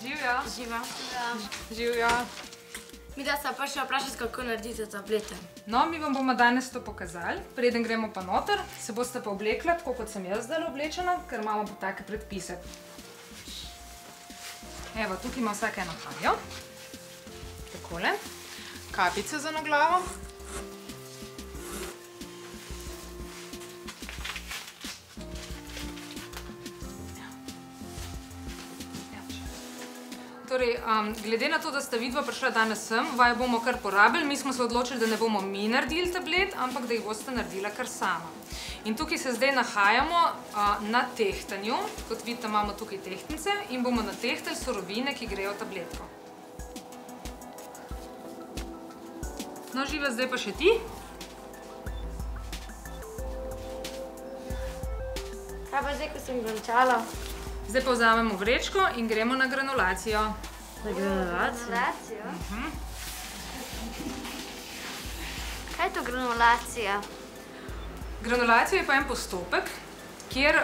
Živjo. Živa. Živjo. Mi da se pa še vprašati, kako naredite tablete. No, mi vam bomo danes to pokazali. Preden gremo pa noter, se boste pa oblekla, tako kot sem jaz zdaj oblečena, ker imamo pa take predpise. Evo, tukaj ima vsak eno haljo. Takole. Kapice za na glavo. Torej, glede na to, da sta vidva prišla danes sem, vaju bomo kar porabili. Mi smo se odločili, da ne bomo mi naredili tablet, ampak da jih boste naredila kar sama. In tukaj se zdaj nahajamo na tehtanju. Kot vidite, imamo tukaj tehtnice in bomo natehtali surovine, ki grejo v tabletko. No, Živa, zdaj pa še ti. Kaj pa zdaj, ko sem končala? Zdaj pa vzamemo vrečko in gremo na granulacijo. Na granulacijo? Kaj je to granulacija? Granulacija je pa en postopek, kjer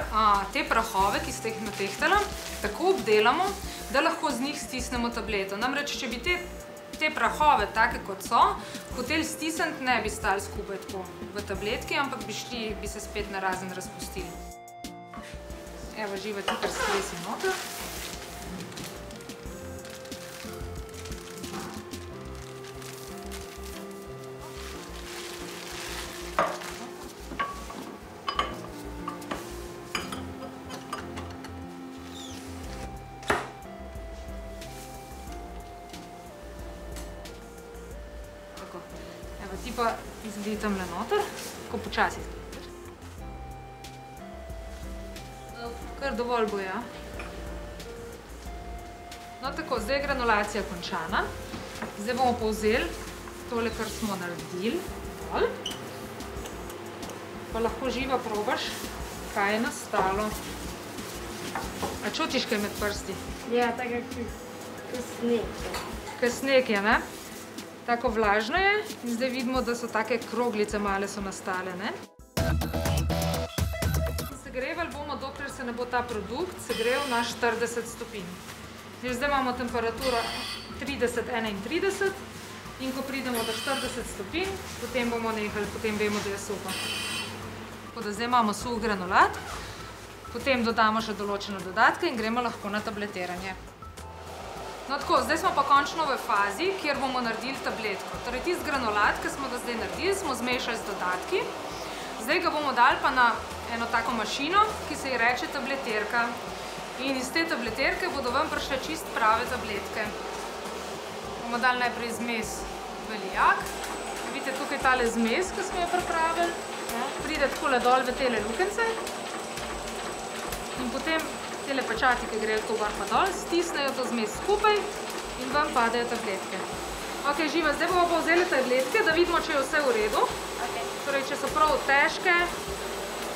te prahove, ki ste jih natehtala, tako obdelamo, da lahko z njih stisnemo tableto. Namreč, če bi te prahove, take kot so, hoteli stisniti, ne bi stali skupaj tako v tabletki, ampak bi se spet narazen razpustili. Evo, Živa, ti kar stresi noter. Tako. Evo, ti pa izgledi tamle noter, tako počasi. Kar dovolj bo, ja. No tako, zdaj je granulacija končana. Zdaj bomo povzeli tole, kar smo naredili. Pa lahko, Živa, probaš, kaj je nastalo. A čutiš kaj med prsti? Ja, tako kot sneg. Kaj sneg je, ne? Tako vlažno je in zdaj vidimo, da so take kroglice male so nastale, ne? Segrevali bomo, dokler se ne bo ta produkt segreval na 40 stopinj. Zdaj imamo temperaturo 30–31 in ko pridemo do 40 stopinj, potem bomo nehali, potem vemo, da je suho. Tako da zdaj imamo suh granulat, potem dodamo še določene dodatke in gremo lahko na tabletiranje. No tako, zdaj smo pa končno v fazi, kjer bomo naredili tabletko. Torej, tisti granulat, ki smo ga zdaj naredili, smo zmešali z dodatki. Zdaj ga bomo dali pa na eno tako mašino, ki se ji reče tabletirka. In iz te tabletirke bodo ven prišle čist prave tabletke. Bomo dali najprej zmes velijak. Vidite tukaj tale zmes, ki smo jo pripravili. Pride takole dol v tele lukence. In potem tele pečati, ki grejo tako gor pa dol, stisnejo to zmes skupaj in ven padejo tabletke. Ok, Živa, zdaj bomo pa vzeli tabletke, da vidimo, če je vse v redu. Torej, če so prav težke,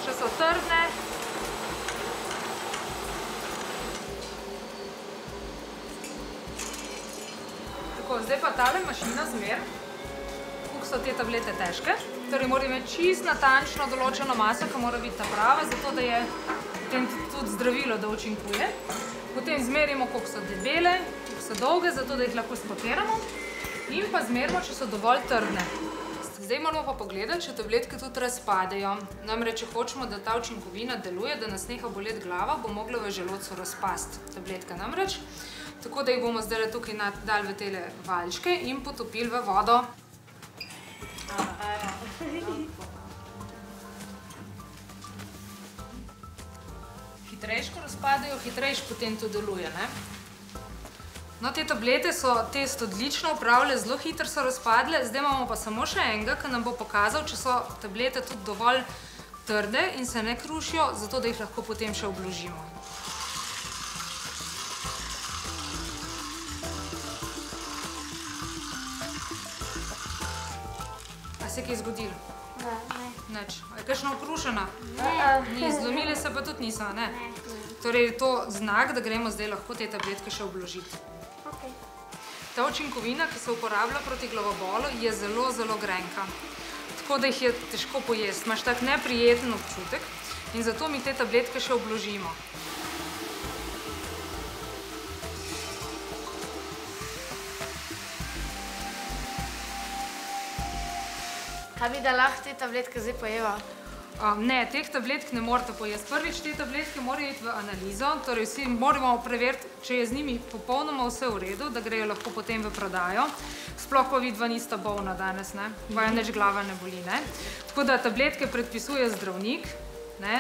če so trdne. Tako, zdaj pa tale mašina zmer, koliko so te tablete težke. Torej, mora imeti čist natančno določeno maso, ki mora biti ta prava, zato da je potem tudi zdravilo, da učinkuje. Potem zmerimo, koliko so debele, koliko so dolge, zato da jih lahko spotiramo. In pa zmerimo, če so dovolj trdne. Zdaj moramo pa pogledati, če tabletke tudi razpadejo. Namreč, če hočemo, da ta učinkovina deluje, da nas neha boleti glava, bo mogla v želodcu razpasti tabletka namreč. Tako da jih bomo zdaj tukaj dali v tele valjčke in potopili v vodo. Hitrejš, ko razpadejo, hitrejš potem to deluje, ne? No, te tablete so test odlično upravile, zelo hitro so razpadle, zdaj imamo pa samo še enega, ki nam bo pokazal, če so tablete tudi dovolj trde in se ne krušijo, zato da jih lahko potem še obložimo. A se je kaj zgodilo? Ne. Nič. A je kakšna okrušena? Ne. Zlomile se pa tudi niso, ne? Torej je to znak, da gremo zdaj lahko te tabletke še obložiti. Ta učinkovina, ki se uporablja proti glavobolu, je zelo, zelo grenka. Tako da jih je težko pojesti. Imaš tak neprijeten občutek in zato mi te tabletke še obložimo. Kaj bi da lahko te tabletke zdaj pojeva? Ne, teh tabletk ne morate pojesti. Prvič, te tabletke morajo iti v analizo, torej vsi moramo preveriti, če je z njimi popolnoma vse v redu, da grejo lahko potem v prodajo. Sploh pa vidva nista bolna danes, ne? Vaja nič glava ne boli, ne? Tako da tabletke predpisuje zdravnik, ne?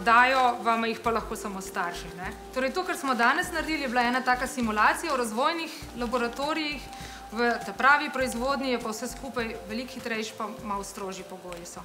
Dajo vam jih pa lahko samo starši, ne? Torej to, kar smo danes naredili, je bila ena taka simulacija v razvojnih laboratorijih, v ta pravi proizvodnji je pa vse skupaj veliko hitrejši, pa malo strožji pogoji so.